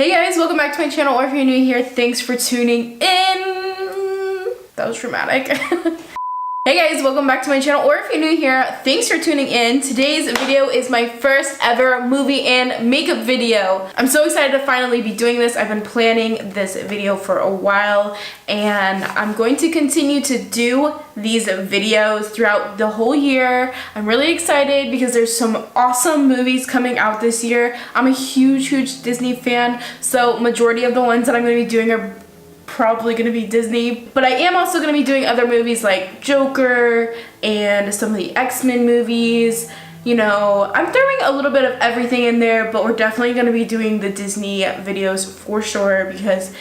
Hey guys, welcome back to my channel, or if you're new here, thanks for tuning in. That was dramatic. Hey guys, welcome back to my channel, or if you're new here, thanks for tuning in. Today's video is my first ever movie and makeup video. I'm so excited to finally be doing this. I've been planning this video for a while, and I'm going to continue to do these videos throughout the whole year. I'm really excited because there's some awesome movies coming out this year. I'm a huge Disney fan, so majority of the ones that I'm going to be doing are probably going to be Disney, but I am also going to be doing other movies like Joker and some of the X-Men movies. You know, I'm throwing a little bit of everything in there, but we're definitely going to be doing the Disney videos for sure because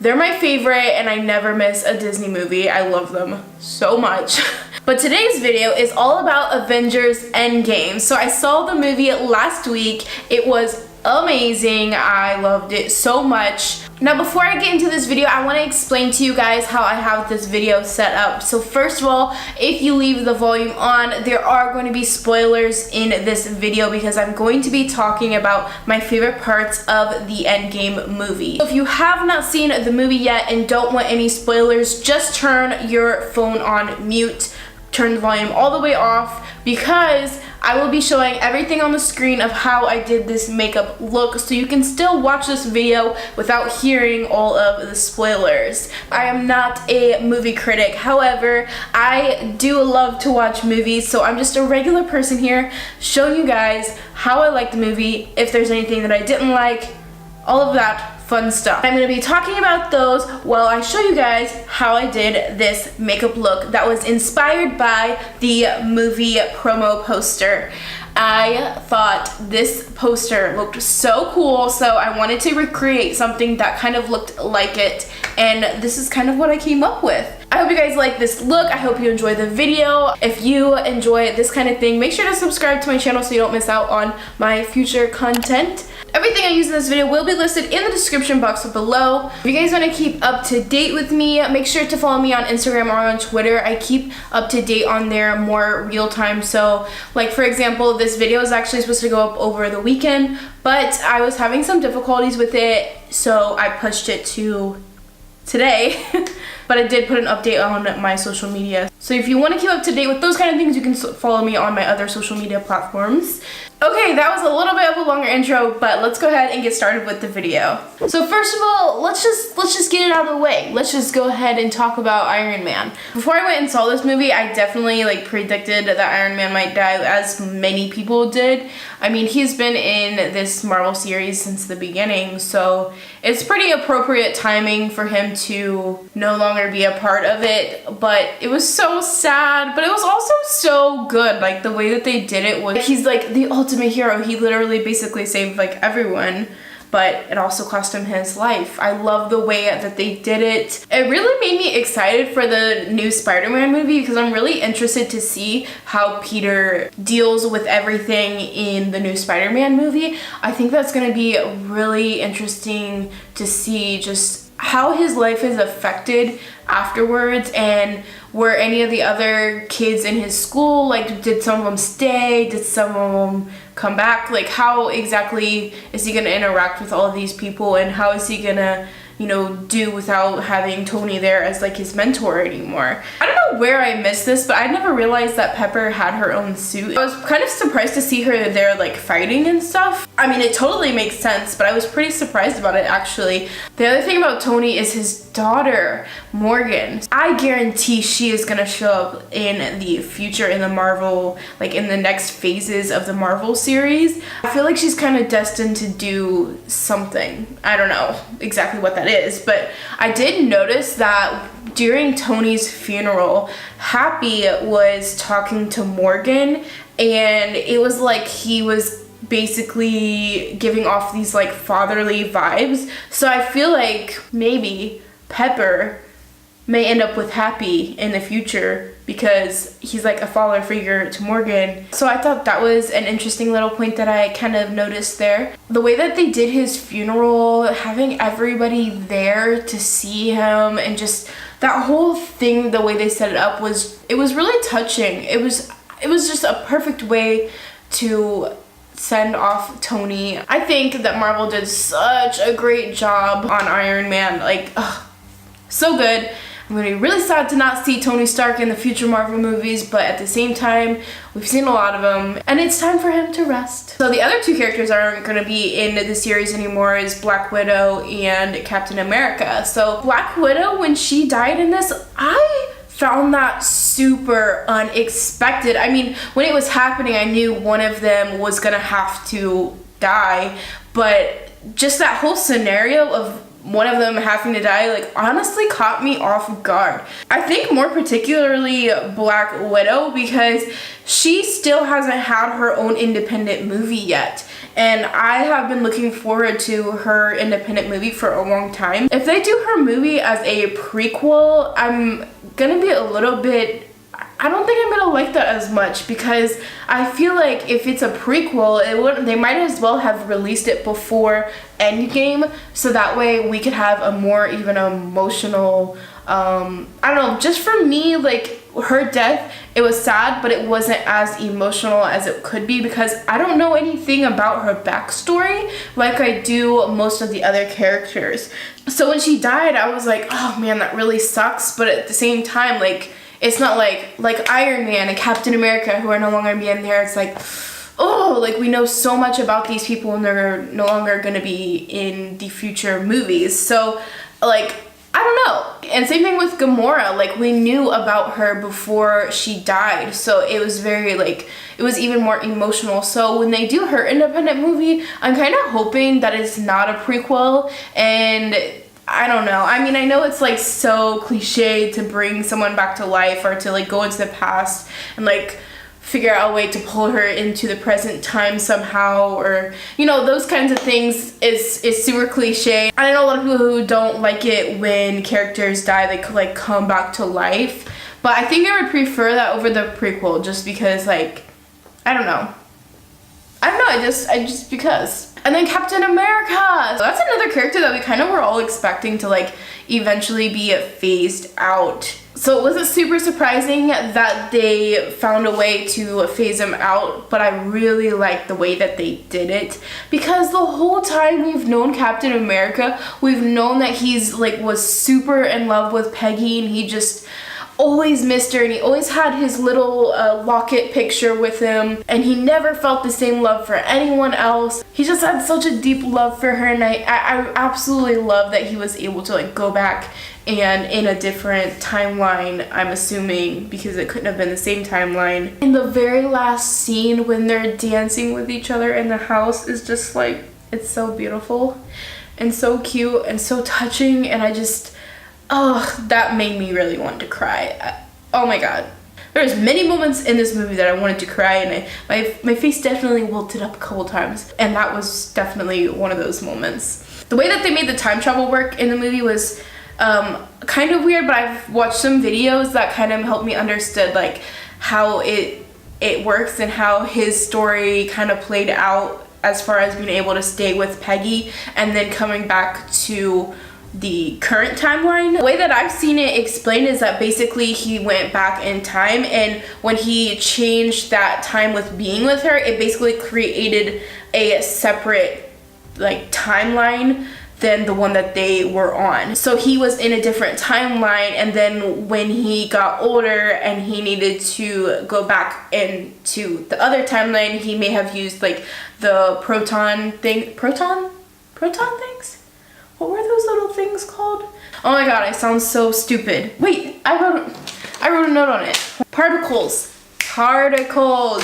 they're my favorite and I never miss a Disney movie. I love them so much. But today's video is all about Avengers Endgame. So I saw the movie last week. It was amazing. I loved it so much. Now before I get into this video, I want to explain to you guys how I have this video set up. So first of all, if you leave the volume on, there are going to be spoilers in this video because I'm going to be talking about my favorite parts of the Endgame movie. So if you have not seen the movie yet and don't want any spoilers, just turn your phone on mute, turn the volume all the way off, because I will be showing everything on the screen of how I did this makeup look, so you can still watch this video without hearing all of the spoilers. I am not a movie critic, however, I do love to watch movies, so I'm just a regular person here showing you guys how I like the movie, if there's anything that I didn't like, all of that fun stuff. I'm going to be talking about those while I show you guys how I did this makeup look that was inspired by the movie promo poster. I thought this poster looked so cool, so I wanted to recreate something that kind of looked like it, and this is kind of what I came up with. I hope you guys like this look. I hope you enjoy the video. If you enjoy this kind of thing, make sure to subscribe to my channel so you don't miss out on my future content. Everything I use in this video will be listed in the description box below. If you guys want to keep up to date with me, make sure to follow me on Instagram or on Twitter. I keep up to date on there more real time. So like for example, this video is actually supposed to go up over the weekend, but I was having some difficulties with it, so I pushed it to today. But I did put an update on my social media. So if you want to keep up to date with those kind of things, you can follow me on my other social media platforms. Okay, that was a little bit of a longer intro, but let's go ahead and get started with the video. So first of all, let's just get it out of the way. Let's just go ahead and talk about Iron Man. Before I went and saw this movie, I definitely predicted that Iron Man might die, as many people did. I mean, he's been in this Marvel series since the beginning, so it's pretty appropriate timing for him to no longer be a part of it. But it was so sad, but it was also so good. Like the way that they did it was, he's like the ultimate hero. He literally basically saved like everyone, but it also cost him his life. I love the way that they did it. It really made me excited for the new Spider-Man movie because I'm really interested to see how Peter deals with everything in the new Spider-Man movie. I think that's going to be really interesting to see just how his life is affected afterwards, and were any of the other kids in his school, like did some of them stay, did some of them come back, like how exactly is he going to interact with all of these people, and how is he going to, you know, do without having Tony there as like his mentor anymore. I don't know where I missed this, but I never realized that Pepper had her own suit. I was kind of surprised to see her there like fighting and stuff. I mean, it totally makes sense, but I was pretty surprised about it actually. The other thing about Tony is his daughter, Morgan. I guarantee she is gonna show up in the future in the Marvel, like in the next phases of the Marvel series. I feel like she's kind of destined to do something. I don't know exactly what that is, but I did notice that during Tony's funeral, Happy was talking to Morgan, and it was like he was basically giving off these like fatherly vibes. So I feel like maybe Pepper may end up with Happy in the future because he's like a father figure to Morgan. So I thought that was an interesting little point that I kind of noticed there. The way that they did his funeral, having everybody there to see him, and just that whole thing, the way they set it up was really touching. It was just a perfect way to send off Tony. I think that Marvel did such a great job on Iron Man. Like, ugh, so good. I'm gonna be really sad to not see Tony Stark in the future Marvel movies, but at the same time, we've seen a lot of them, and it's time for him to rest. So the other two characters that aren't gonna be in the series anymore is Black Widow and Captain America. So Black Widow, when she died in this, I found that super unexpected. I mean, when it was happening, I knew one of them was gonna have to die, but just that whole scenario of one of them having to die, like, honestly caught me off guard. I think more particularly Black Widow, because she still hasn't had her own independent movie yet. And I have been looking forward to her independent movie for a long time. If they do her movie as a prequel, I'm gonna be a little bit, I don't think I'm gonna like that as much, because I feel like if it's a prequel, they might as well have released it before Endgame, so that way we could have a more even emotional, I don't know, just for me, like, her death, it was sad, but it wasn't as emotional as it could be, because I don't know anything about her backstory like I do most of the other characters. So when she died, I was like, oh man, that really sucks, but at the same time, like, it's not like Iron Man and Captain America, who are no longer being there. It's like, oh, like, we know so much about these people and they're no longer going to be in the future movies. So, like, I don't know. And same thing with Gamora. Like, we knew about her before she died. So it was very, like, it was even more emotional. So when they do her independent movie, I'm kind of hoping that it's not a prequel. And I don't know. I mean, I know it's, like, so cliche to bring someone back to life or to, like, go into the past and, like, figure out a way to pull her into the present time somehow, or, you know, those kinds of things is super cliche. I know a lot of people who don't like it when characters die, they could, like, come back to life, but I think I would prefer that over the prequel, just because, like, I don't know, I just because. And then Captain America, so that's another character that we kind of were all expecting to, like, eventually be phased out. So it wasn't super surprising that they found a way to phase him out, but I really like the way that they did it, because the whole time we've known Captain America, we've known that he's, like, was super in love with Peggy, and he just always missed her, and he always had his little locket picture with him, and he never felt the same love for anyone else. He just had such a deep love for her, and I absolutely love that he was able to, like, go back and in a different timeline, I'm assuming, because it couldn't have been the same timeline. In the very last scene when they're dancing with each other in the house is just, like, it's so beautiful and so cute and so touching, and I just, oh, that made me really want to cry. Oh my god. There's many moments in this movie that I wanted to cry, and my face definitely wilted up a couple times, and that was definitely one of those moments. The way that they made the time travel work in the movie was kind of weird, but I've watched some videos that kind of helped me understand, like, how it works and how his story kind of played out as far as being able to stay with Peggy and then coming back to the current timeline. The way that I've seen it explained is that basically he went back in time, and when he changed that time with being with her, it basically created a separate, like, timeline than the one that they were on. So he was in a different timeline, and then when he got older and he needed to go back into the other timeline, he may have used, like, the proton things? What were those little things called? Oh my god, I sound so stupid. Wait, I wrote a note on it. Particles,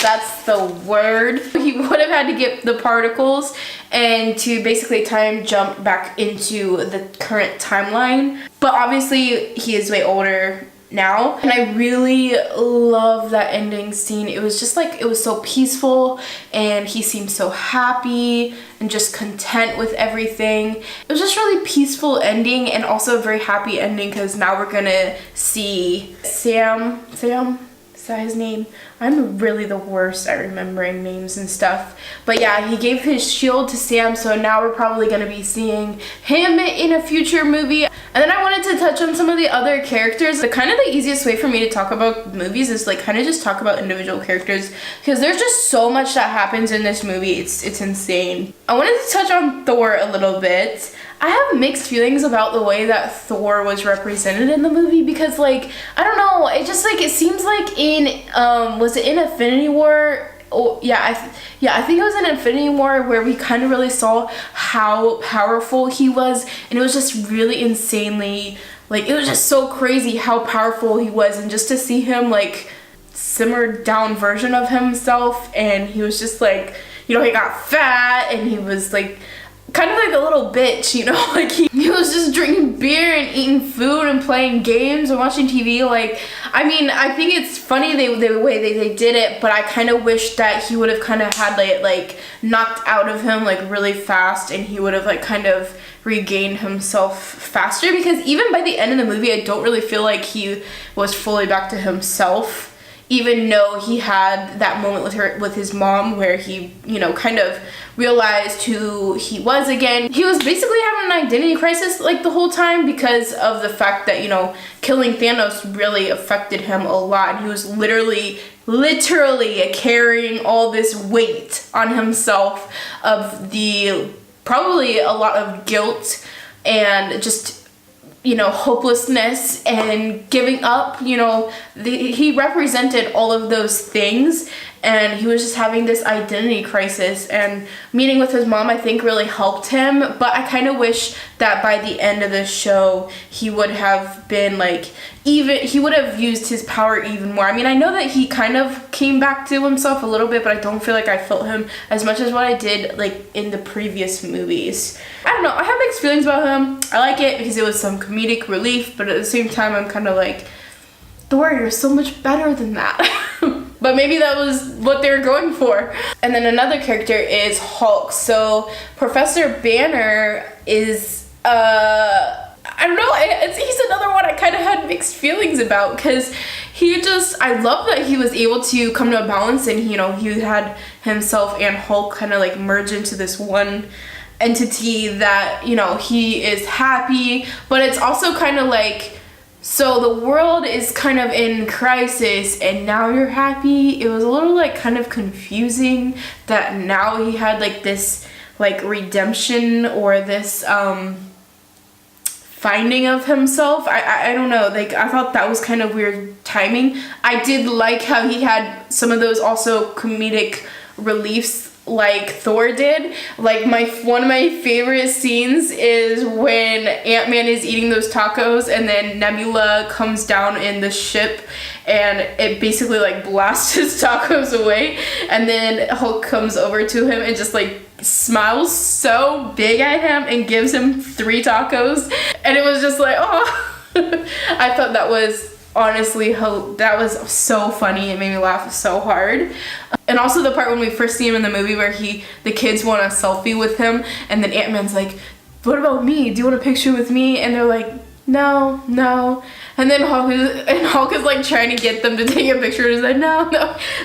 that's the word. He would have had to get the particles and to basically time jump back into the current timeline. But obviously he is way older now, and I really love that ending scene. It was just, like, it was so peaceful, and he seemed so happy and just content with everything. It was just really peaceful ending, and also a very happy ending, because now we're gonna see Sam, is that his name? I'm really the worst at remembering names and stuff. But yeah, he gave his shield to Sam, so now we're probably gonna be seeing him in a future movie. And then I wanted to touch on some of the other characters. The easiest way for me to talk about movies is like kind of just talk about individual characters, because there's just so much that happens in this movie. It's insane. I wanted to touch on Thor a little bit. I have mixed feelings about the way that Thor was represented in the movie, because like, I don't know, it just like, it seems like in, was it in Infinity War? Oh, I think it was in Infinity War where we kind of really saw how powerful he was, and it was just really insanely, like, it was just so crazy how powerful he was, and just to see him like simmered down version of himself, and he was just like, you know, he got fat, and he was like kind of like a little bitch, you know, like he was just drinking beer and eating food and playing games and watching TV. Like, I mean, I think it's funny the way they did it, but I kind of wish that he would have kind of had like knocked out of him like really fast, and he would have like kind of regained himself faster, because even by the end of the movie I don't really feel like he was fully back to himself, even though he had that moment with his mom where he, you know, kind of realized who he was again. He was basically having an identity crisis like the whole time, because of the fact that, you know, killing Thanos really affected him a lot, and he was literally carrying all this weight on himself of the probably a lot of guilt and just, you know, hopelessness and giving up. You know, he represented all of those things, and he was just having this identity crisis, and meeting with his mom I think really helped him. But I kind of wish that by the end of the show he would have been like, he would have used his power even more. I mean, I know that he kind of came back to himself a little bit, but I don't feel like I felt him as much as what I did like in the previous movies. I don't know, I have mixed feelings about him. I like it because it was some comedic relief, but at the same time I'm kind of like, Thor, you're so much better than that. But maybe that was what they were going for. And then another character is Hulk. So Professor Banner is, I don't know, he's another one I kind of had mixed feelings about, because I love that he was able to come to a balance, and, you know, he had himself and Hulk kind of like merge into this one entity that, you know, he is happy, but it's also kind of like, so the world is kind of in crisis and now you're happy. It was a little like kind of confusing that now he had like this like redemption, or this finding of himself. I don't know, like I thought that was kind of weird timing. I did like how he had some of those also comedic reliefs like Thor did. Like one of my favorite scenes is when Ant-Man is eating those tacos, and then Nebula comes down in the ship and it basically like blasts his tacos away, and then Hulk comes over to him and just like smiles so big at him and gives him 3 tacos, and it was just like, oh. I thought that was honestly, that was so funny. It made me laugh so hard. And also the part when we first see him in the movie where the kids want a selfie with him, and then Ant-Man's like, what about me? Do you want a picture with me? And they're like, no. And then Hulk is like trying to get them to take a picture, and he's like, no.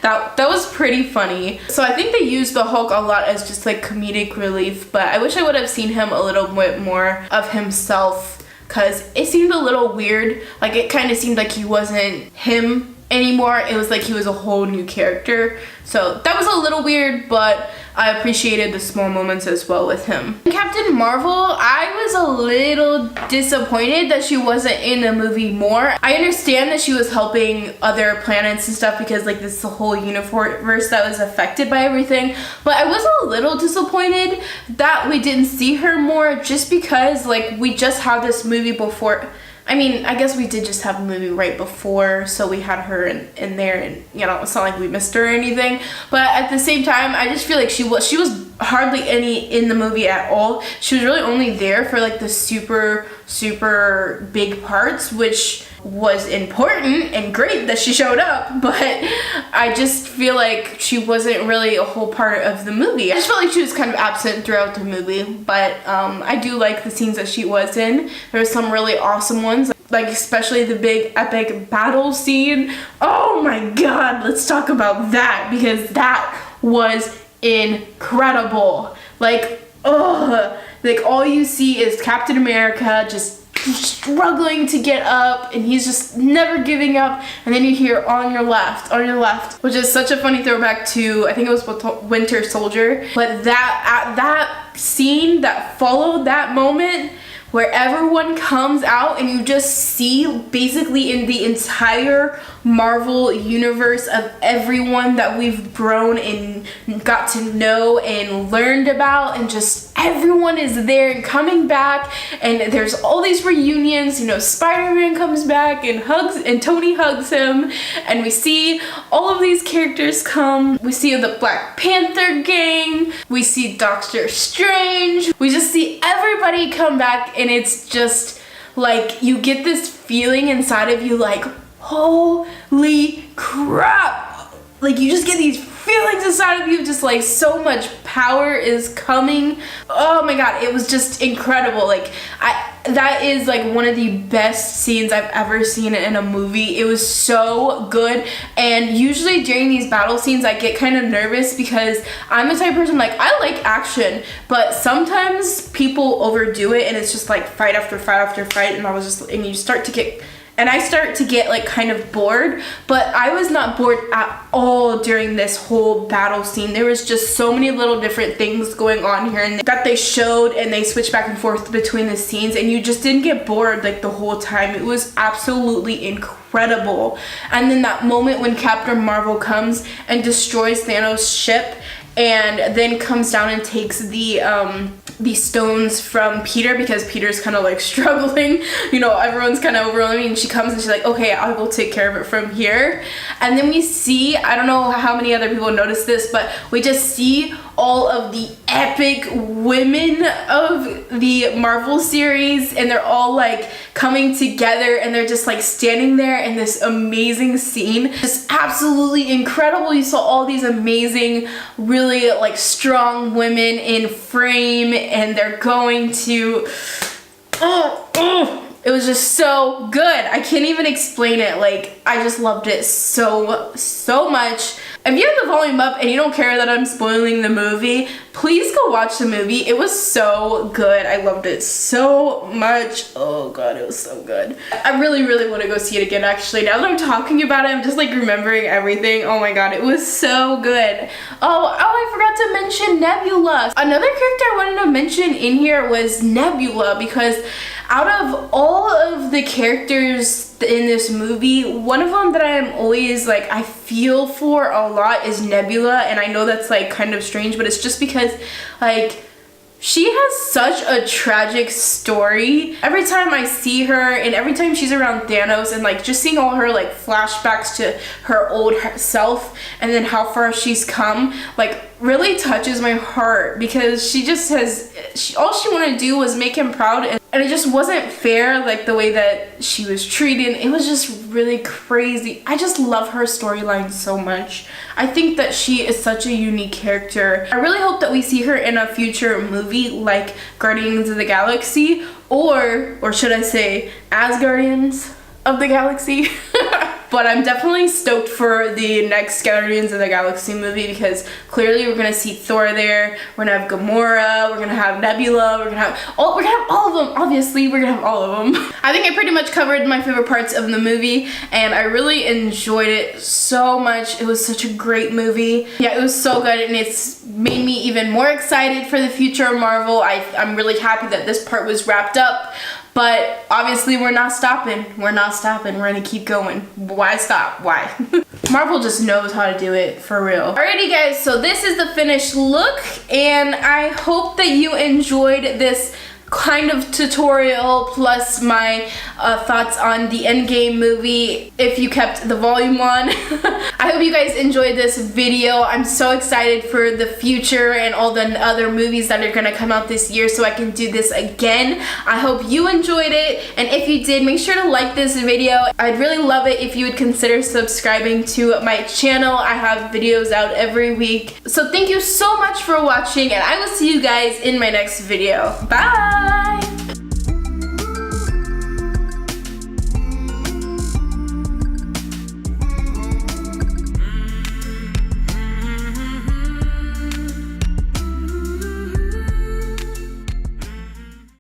That was pretty funny. So I think they used the Hulk a lot as just like comedic relief, but I wish I would have seen him a little bit more of himself, because it seemed a little weird. Like it kind of seemed like he wasn't him anymore. It was like he was a whole new character. So that was a little weird, but I appreciated the small moments as well with him. Captain Marvel, I was a little disappointed that she wasn't in the movie more. I understand that she was helping other planets and stuff, because like this is the whole universe that was affected by everything, but I was a little disappointed that we didn't see her more, just because like we just had this movie before. I mean, I guess we did just have a movie right before, so we had her in there, and you know, it's not like we missed her or anything. But at the same time, I just feel like she was hardly any in the movie at all. She was really only there for like the super big parts, which was important and great that she showed up, but I just feel like she wasn't really a whole part of the movie. I just felt like she was kind of absent throughout the movie, but I do like the scenes that she was in. There were some really awesome ones, like especially the big epic battle scene. Oh my god, let's talk about that, because that was incredible. Like, like all you see is Captain America just struggling to get up, and he's just never giving up. And then you hear on your left, which is such a funny throwback to, I think it was Winter Soldier. But that scene that followed that moment, where everyone comes out and you just see basically in the entire Marvel universe of everyone that we've grown and got to know and learned about, and just everyone is there and coming back, and there's all these reunions. You know, Spider-Man comes back and Tony hugs him, and we see all of these characters come. We see the Black Panther gang, we see Doctor Strange, we just see everybody come back, and it's just like you get this feeling inside of you like, holy crap, like you just get these feelings inside of you, just like so much power is coming. Oh my god, it was just incredible. Like that is like one of the best scenes I've ever seen in a movie. It was so good. And usually during these battle scenes I get kind of nervous because I'm the type of person, like, I like action, but sometimes people overdo it and it's just like fight after fight after fight, and I start to get like kind of bored. But I was not bored at all during this whole battle scene. There was just so many little different things going on here and that they showed, and they switched back and forth between the scenes, and you just didn't get bored like the whole time. It was absolutely incredible. And then that moment when Captain Marvel comes and destroys Thanos' ship, and then comes down and takes the stones from Peter, because Peter's kind of like struggling, you know, everyone's kind of overwhelming, and she comes and she's like, okay, I will take care of it from here. And then we see, I don't know how many other people noticed this, but we just see all of the epic women of the Marvel series, and they're all like coming together, and they're just like standing there in this amazing scene, just absolutely incredible. You saw all these amazing, really like strong women in frame, and they're going to it was just so good. I can't even explain it. Like, I just loved it so much. If you have the volume up and you don't care that I'm spoiling the movie, please go watch the movie. It was so good. I loved it so much. Oh god, it was so good. I really want to go see it again, actually. Now that I'm talking about it, I'm just like remembering everything. Oh my god, it was so good. Oh, I forgot to mention Nebula. Another character I wanted to mention in here was Nebula, because out of all of the characters in this movie, one of them that I'm always like, I feel for a lot is Nebula. And I know that's like kind of strange, but it's just because like she has such a tragic story. Every time I see her, and every time she's around Thanos, and like just seeing all her like flashbacks to her old self and then how far she's come, like really touches my heart, because she just has, all she wanted to do was make him proud, and it just wasn't fair, like the way that she was treated. It was just really crazy. I just love her storyline so much. I think that she is such a unique character. I really hope that we see her in a future movie like Guardians of the Galaxy, or should I say as Guardians of the Galaxy. But I'm definitely stoked for the next Guardians of the Galaxy movie, because clearly we're gonna see Thor there, we're gonna have Gamora, we're gonna have Nebula, we're gonna have all of them. Obviously, we're gonna have all of them. I think I pretty much covered my favorite parts of the movie, and I really enjoyed it so much. It was such a great movie. Yeah, it was so good, and it's made me even more excited for the future of Marvel. I'm really happy that this part was wrapped up. But obviously we're not stopping. We're gonna keep going. Why stop? Why? Marvel just knows how to do it, for real. Alrighty guys, so this is the finished look, and I hope that you enjoyed this kind of tutorial plus my thoughts on the Endgame movie, if you kept the volume on. I hope you guys enjoyed this video. I'm so excited for the future and all the other movies that are gonna come out this year, so I can do this again. I hope you enjoyed it, and if you did, make sure to like this video. I'd really love it if you would consider subscribing to my channel. I have videos out every week. So thank you so much for watching, and I will see you guys in my next video. Bye!